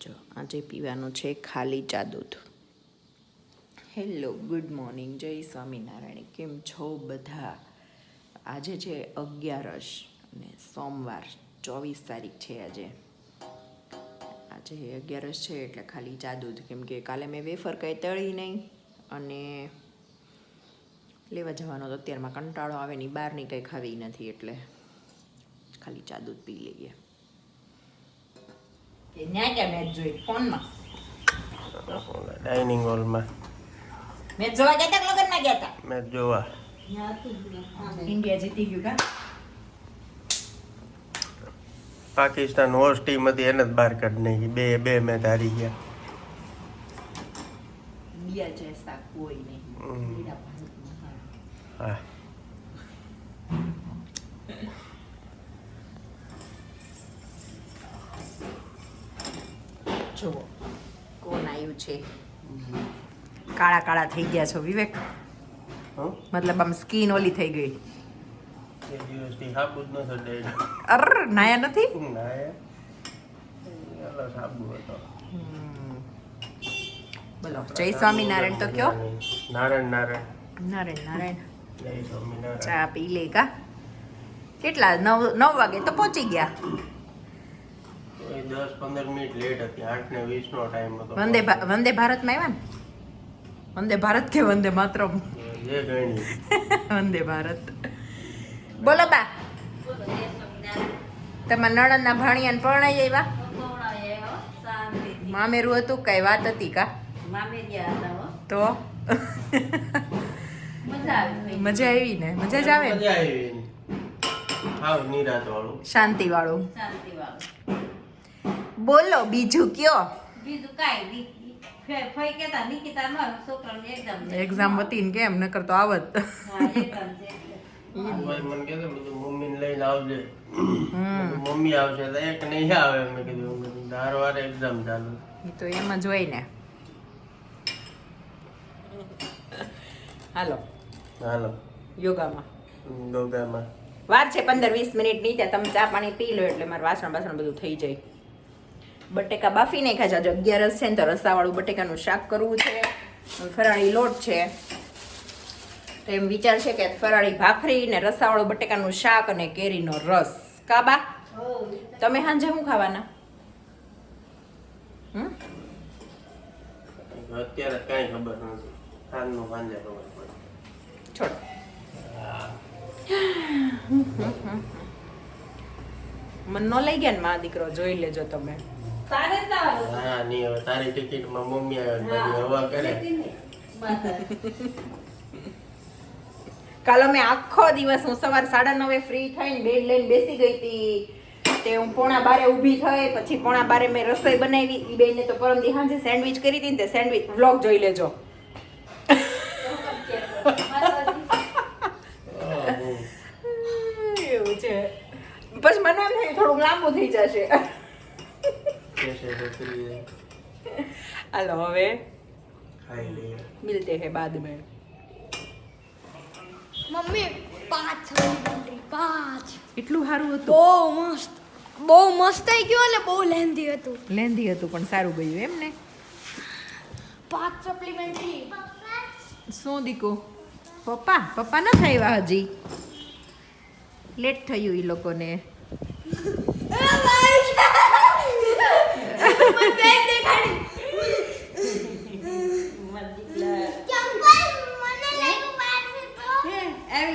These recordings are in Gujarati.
જો આજે પીવાનું છે ખાલી ચા દૂધ. હેલો, ગુડ મોર્નિંગ, જય સ્વામિનારાયણ. કેમ છો બધા? આજે છે 11 અને સોમવાર 24 તારીખ છે. આજે 11 છે એટલે ખાલી ચા દૂધ. કેમ કે કાલે મેં વેફર કંઈ તળી નહીં અને લેવા જવાનો તો અત્યારમાં કંટાળો આવે નહીં, બહારની કંઈ ખાવી નથી, એટલે ખાલી ચા દૂધ પી લઈએ. ન્યા ક્યાં મેચ જોઈ? ફોનમાં ડાઇનિંગ હોલમાં મેચ જોવા ગયા હતા કે લગનમાં ગયા હતા? મેચ જોવા. ઇન્ડિયા જીતી ગયું કા? પાકિસ્તાન હોસ્ટ ટીમ હતી, એને જ બહાર કાઢી નાખી. બે મેચ હારી ગયા. બીયા જૈસા કોઈ નહીં. હા, જુઓ કોણ આવ્યું છે. કાળા કાળા થઈ ગયા છો વિવેક, મતલબ આમ સ્કિન ઓલી થઈ ગઈ. એ દિવસથી સાબુ જ નતો ડેડો. અર નાયા નથી? ના એલો સાબુ હતો. બોલો જય સ્વામિનારાયણ તો કયો. નારાયણ નારાયણ નારાયણ નારાયણ. જય સ્વામિનારાયણ. ચા પી લે કા? કેટલા 9 વાગે તો પહોંચી ગયા. 10-15 મિનિટ લેટ હતી. 8:20 નો ટાઈમ હતો. વંદે ભારતમાં આવ્યા ને? વંદે ભારત કે વંદે માતરમ? જે ગણી વંદે ભારત. બોલો બા, તમારા નણંદના ભાણિયાને પરણાઈ આવ્યા? મામેરું હતું કઈ વાત હતી કા? તો મજા આવી ને? મજા જ આવે ને? મજા આવી. હાવ નિરાત વાળું, શાંતિ વાળું. બોલો બીજું કયો. બીજું કાંઈ ફઈ કેતા નિકિતા નો છોકરાની એક્ઝામ હતી ને કેમ નકર તો આવત. ભાઈ મને કહેતો બધું મમ્મીને લઈને આવજે. મમ્મી આવશે તો એક નહીં આવે. મેં કીધું દર વારે એક્ઝામ ચાલુ. એ તો એમ જ હોય ને. હાલો હાલો યોગામાં. ગોગામાં વાર છે 15-20 મિનિટ ની. ત્યાં તમે ચા પાણી પી લો એટલે મારે વાસણ બધું થઈ જાય. બટેકા બાફી નાખ્યા છે. આજે 11 છે ને તો રસાવાળું બટેકાનું શાક કરવું છે. ફરાળી લોટ છે તો એમ વિચાર છે કે ફરાળી ભાખરી ને રસાવાળું બટેકાનું શાક અને કેરીનો રસ. કાબા તમે સાંજે શું ખાવાના? અત્યારે કઈ ખબર નથી. સાંજનું સાંજે ખબર પડે. છોડો. મન ન લઈ ગયા ને મા દીકરો, જોઈ લેજો તમે. હા નહીં હવે તારી ટિકિટમાં મમ્મી આવે બધી હવા કરે. કાલે મેં આખો દિવસ હું સવાર 9:30 ફ્રી થઈને બેડ લઈને બેસી ગઈ હતી. તે હું 11:15 ઊભી થઈ, પછી 11:15 મેં રસોઈ બનાવી. ઈ બેને તો પરમદી સાંજે સેન્ડવિચ કરી હતી ને તે સેન્ડવિચ વ્લોગ જોઈ લેજો. એવું છે. પછી મને એમ થાય થોડુંક લાંબુ થઈ જશે. હાલો હવે ખાઈ લઈએ. મિલતે હે બાદ મેં. મમ્મી 5 સપ્લિમેન્ટરી 5 એટલું સારું હતું? બહુ મસ્ત થઈ ગયું અને બહુ લેન્ધી હતું. લેન્ધી હતું પણ સારું ગયું એમ ને? 5 સપ્લિમેન્ટરી. શું દીકો? પપ્પા ન થયા હજી, લેટ થયું ઈ લોકોને.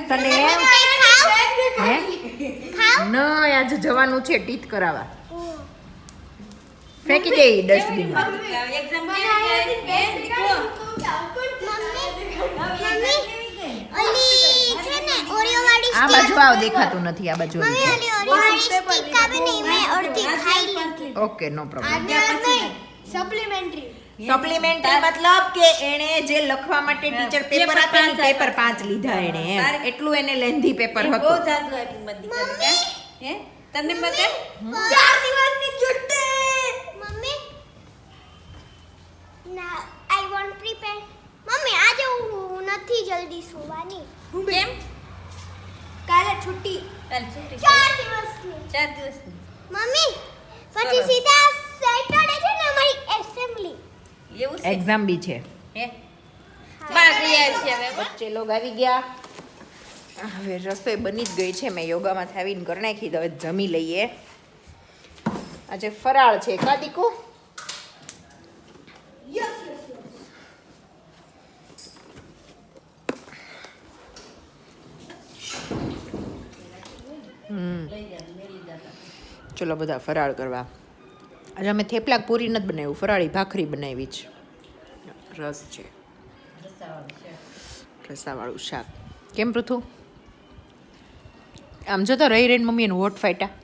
તને એમ હે? ન આજે જવાનું છે ટીથ કરાવવા. ફેંકી દે ડસ્ટબિનમાં. આ બાજુ આવ, દેખાતું નથી. આ બાજુ ઓકે, નો પ્રોબ્લેમ. સપ્લિમેન્ટરી સપ્લિમેન્ટરી મતલબ કે એને જે લખવા માટે ટીચર પેપર આપે ને પેપર 5 લીધા એને એમ. એટલું એને લેન્ધી પેપર બહુ હતું. જાદુ આપ્યું મત દીકરા. હે તને મતે 4 દિવસની છુટ્ટી. મમ્મી ના આઈ વોન્ટ પ્રિપેર. મમ્મી આજે હું નથી જલ્દી સુવાની. કેમ? કાલે છુટ્ટી. કાલ છૂટી 4 દિવસની. 4 દિવસની. મમ્મી પછી સીધા સેટરડે છે ને એક્ઝામ બી છે હે બાર તૈયાર છે હવે વચ્ચે લોગ આવી ગયા. હવે રસોઈ બની જ ગઈ છે. મેં યોગામાંથી આવીને કરી નાખી. તો હવે જમી લઈએ. આજે ફરાળ છે કા દીકુ? ચલો બધા ફરાળ કરવા. આજે અમે થેપલા પૂરી નથી બનાવ્યું, ફરાળી ભાખરી બનાવી છે. રસ છે, રસાવાળું શાક. કેમ પૃથુ? આમ જો તો રહી રહીને મમ્મી એનું હોટ ફાટ્યા.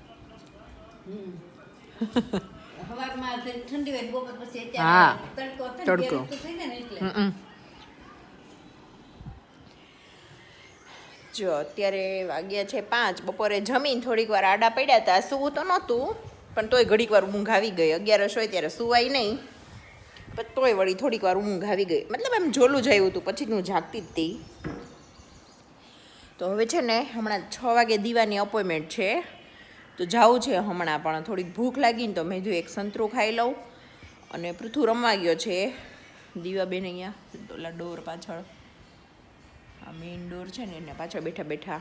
સવારમાં ઠંડી હોય બપોર પછી હા, તડકો તડકો. થઈ જાય ને એટલે જો અત્યારે વાગ્યા છે 5. બપોરે જમીન થોડીક વાર આડા પડ્યા હતા. સૂવું તો નહોતું, પણ તોય ઘડીક વાર ઊંઘ આવી ગઈ. 11 હોય ત્યારે સુવાય નહીં, પણ તોય વળી થોડીક વાર ઊંઘ આવી ગઈ. મતલબ એમ જોલું જ આવ્યું હતું, પછી હું જાગતી જ હતી. તો હવે છે ને હમણાં 6 વાગે દીવાની અપોઇન્ટમેન્ટ છે, તો જાવું છે હમણાં. પણ થોડીક ભૂખ લાગીને તો મેં કીધું એક સંતરું ખાઈ લઉં. અને પૃથુ રમવા ગયો છે. દીવાબેન અહીંયા ઓલા ડોર પાછળ, આ મેઇન ડોર છે ને એને પાછળ બેઠા બેઠા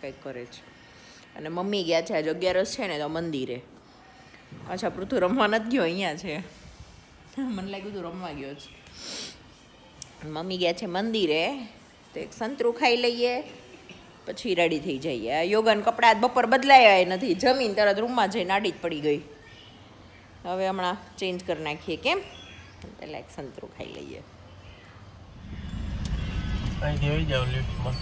કંઈક કરે છે. અને મમ્મી ગયા છે આજે 11 છે ને તો મંદિરે. અચ્છા, પૃથુ રમવા નથી ગયો, અહીંયા છે. મને લાગ્યું તું રમવા ગયો છે. મમ્મી ગયા છે મંદિરે, તો એક સંતરું ખાઈ લઈએ પછી રેડી થઈ જઈએ. આ યોગાન કપડાં બપોર બદલાયા નથી, જમીન તરત રૂમમાં જઈને આડી જ પડી ગઈ. હવે હમણાં ચેન્જ કરી નાખીએ. કેમ? પહેલાં એક સંતરું ખાઈ લઈએ. અહીંથી આવી જાવ લિફ્ટમાં.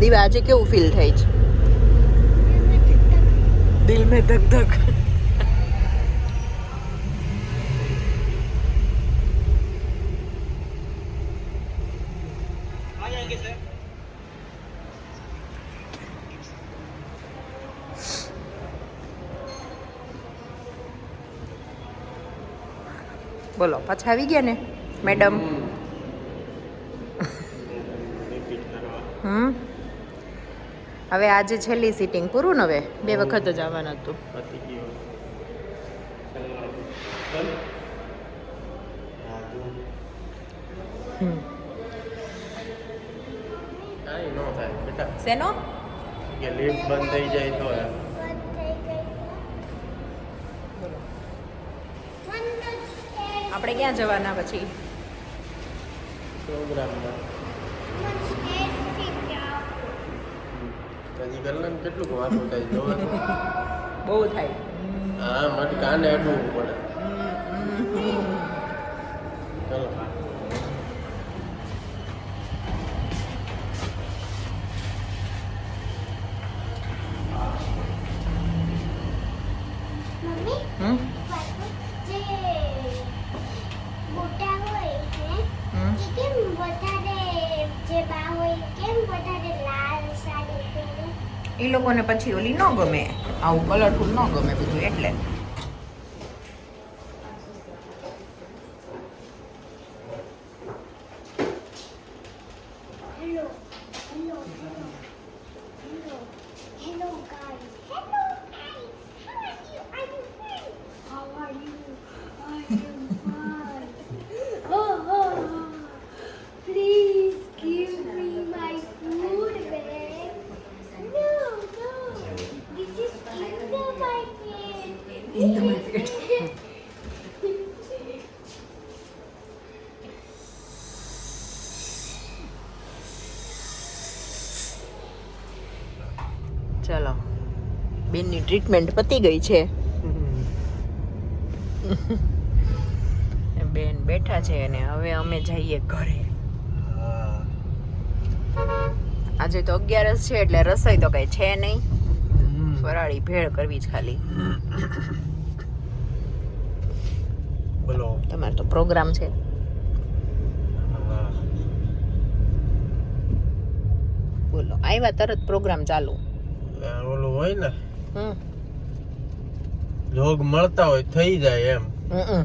દીવા આજે કેવું ફીલ થાય છે? દિલ મેં ધક ધક. બોલો, પાછા આવી ગયા ને મેડમ? હવે આજે છેલ્લી સીટિંગ પૂરું ને? હવે 2 વખત જ આવવાનું હતું. કાંઈ ન થાય બેટા. શેનો? કે લિફ્ટ બંધ થઈ જાય તો આપણે ક્યાં જવાના પછી? પ્રોગ્રામમાં હજી કલાક કેટલું વાંધો થાય જોવા તો. બહુ થાય. હા, મત કાને અડવું પડે. ચલો. મમ્મી જે મોટા હોય હે એ કેમ વધારે જે બા હોય કેમ વધારે લાલ સાડી પહેરે? એ લોકોને પછી ઓલી ન ગમે, આવું કલરફુલ ન ગમે બધું એટલે. Hello hello hello hello guys, hello guys, how are you? I am fine. Please give me my food back. No, this is in the market. In the market. ચલો, બેનની ટ્રીટમેન્ટ પતી ગઈ છે. બેન બેઠા છે અને હવે અમે જઈએ ઘરે. આજે તો 11 છે એટલે રસોઈ તો કઈ છે નહીં, ફરાળી ભેળ કરવી જ ખાલી. બોલો. તમારે તો પ્રોગ્રામ છે. બોલો, આવ્યા તરત પ્રોગ્રામ ચાલુ. ઓલું હોય ને, હમ જોગ મળતા હોય થઈ જાય એમ. હમ.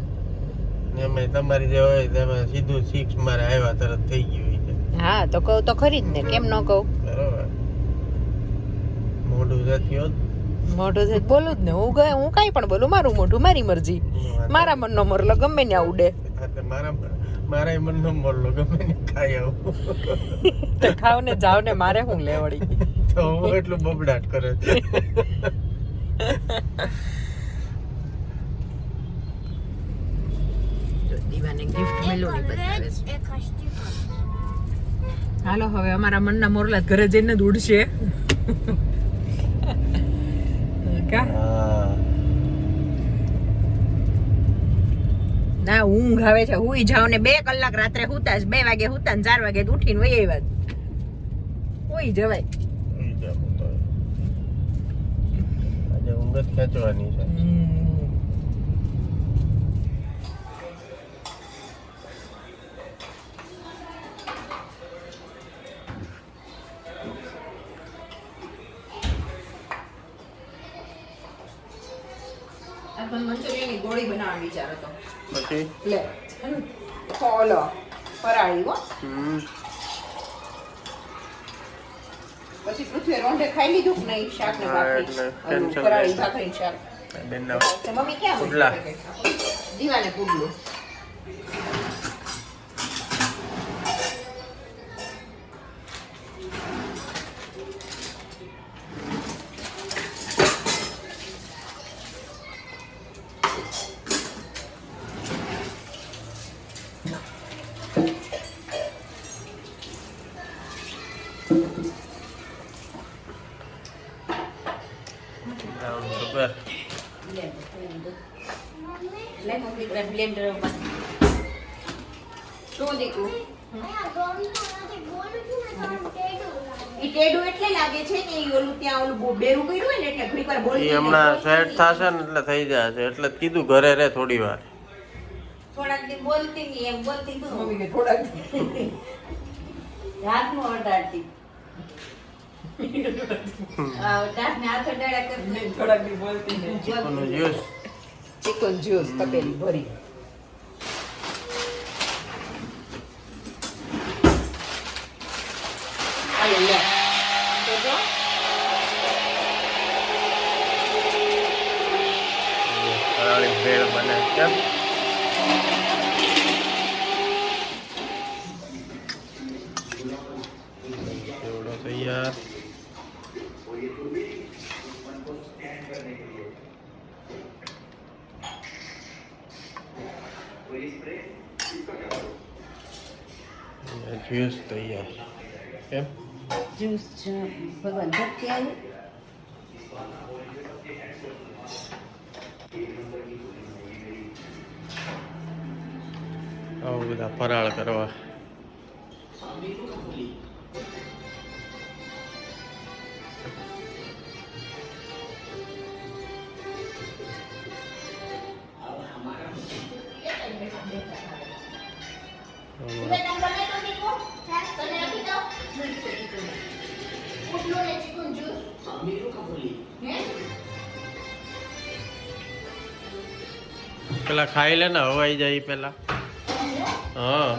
એમાં તમારી જે હોય તેમાં સીધું 6 મારે આવ્યા તરત થઈ ગયું હોય છે. હા તો કહું તો ખરી જ ને, કેમ ન કહું? બરોબર. મોઢું જતી હોત મોઢું છે બોલું જ ને હું કાંઈ પણ બોલું મારું મોઢું મારી મરજી મારા મનનો મોરલો ગમે ને ઉડે મારા મનનો મોરલો ગમે ને ખાઈ આવું તો ખાવ ને જાવ ને મારે હું લેવડી તો હું એટલું બબડાટ કરે છે દીવાને ગિફ્ટ મેલું ની બતાવે છે એક હસ્તી હાલો હવે અમારા મનના મોરલા ઘરે જઈને જ ઉડશે કા ના ઊંઘ આવે છે હુઈ જાવ ને 2 કલાક રાત્રે હુતા 2 વાગે હુતા ને 4 વાગે ઉઠીને વહી આવ્યા હુઈ જવાય આજે ઊંઘ જ ખેંચવાની છે મંચુરિયનની ગોળી બનાવવાનો વિચાર હતો પછી લે ઓલો ફરાળી હો પછી પૃથ્વી રોંઢે ખાઈ લીધું કે નહીં શાક ને ભાખરી ફરાળી ભાખરી શાક બેનના મમ્મી ક્યાં પુડલા. દીવાને પુડલું બ્રાઉન સુગર બ્લેન્ડર શું દીકું અહીંયા ગોળથી ગોળ છે ને તો ટેડું લાગે ઈ ટેડું એટલે લાગે છે ને ઈ ઓલું ત્યાં ઓલું બેરું કર્યું હોય ને એટલે ઘડીક વાર બોલતી એ હમણાં સેટ થશે ને એટલે થઈ જશે એટલે જ કીધું ઘરે રે થોડી વાર થોડાક દી બોલતી ની એમ બોલતી તું મમ્મી કે થોડાક હાથનું અડાડતી દાંતને હાથ અડાડ્યા કરતી થોડાક દી બોલતી ને ચીકુનું જ્યુસ ચિકન જ્યુસ તપેલી ભરી આલે લે તો જો ફરાળી ભેળ બને કેમ એવડો તૈયાર જ્યુસ તૈયાર કેમ જ્યુસ ભગવાન ભક્તિ આવી આવું બધા ફરાળ કરવા પેલા ખાઈ લે ને હવાઈ જાય પેલા હા